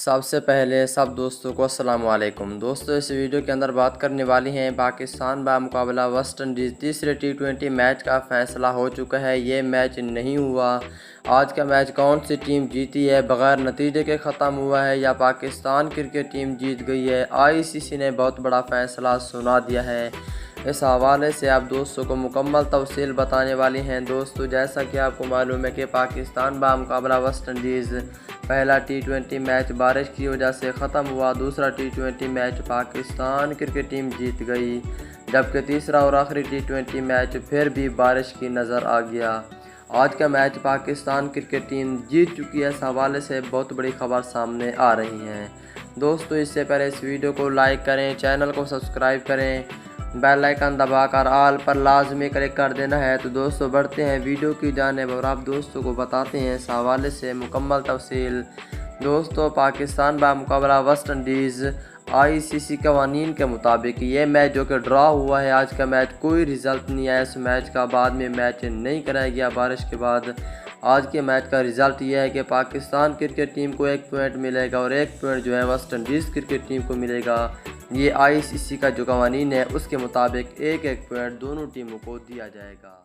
सबसे पहले सब दोस्तों को अस्सलाम वालेकुम। दोस्तों इस वीडियो के अंदर बात करने वाली हैं पाकिस्तान बा मुकाबला वेस्ट इंडीज़ तीसरे T20 मैच का फैसला हो चुका है। ये मैच नहीं हुआ। आज का मैच कौन सी टीम जीती है, बग़ैर नतीजे के ख़त्म हुआ है या पाकिस्तान क्रिकेट टीम जीत गई है, ICC ने बहुत बड़ा फ़ैसला सुना दिया है। इस हवाले से आप दोस्तों को मुकम्मल तफसील बताने वाली हैं। दोस्तों जैसा कि आपको मालूम है कि पाकिस्तान बा मुकाबला वेस्ट इंडीज़ पहला T20 मैच बारिश की वजह से ख़त्म हुआ। दूसरा T20 match Pakistan cricket team जीत गई, जबकि तीसरा और आखिरी T20 मैच फिर भी बारिश की नज़र आ गया। आज का मैच पाकिस्तान क्रिकेट टीम जीत चुकी है। इस हवाले से बहुत बड़ी खबर सामने आ रही है। दोस्तों इससे पहले इस वीडियो को लाइक करें, चैनल को सब्सक्राइब करें, बेल आइकन दबाकर ऑल पर लाजमी क्लिक कर देना है। तो दोस्तों बढ़ते हैं वीडियो की जानिब और आप दोस्तों को बताते हैं इस हवाले से मुकम्मल तफसील। दोस्तों पाकिस्तान बा मुकाबला वेस्ट इंडीज़ ICC कवानीन के मुताबिक ये मैच जो कि ड्रा हुआ है, आज का मैच कोई रिज़ल्ट नहीं आया। इस मैच का बाद में मैच नहीं कराया गया बारिश के बाद। आज के मैच का रिज़ल्ट ये है कि पाकिस्तान क्रिकेट टीम को 1 पॉइंट मिलेगा और 1 पॉइंट जो है वेस्ट इंडीज़ क्रिकेट टीम को मिलेगा। ये ICC का जो कवानीन है उसके मुताबिक 1-1 पॉइंट दोनों टीमों को दिया जाएगा।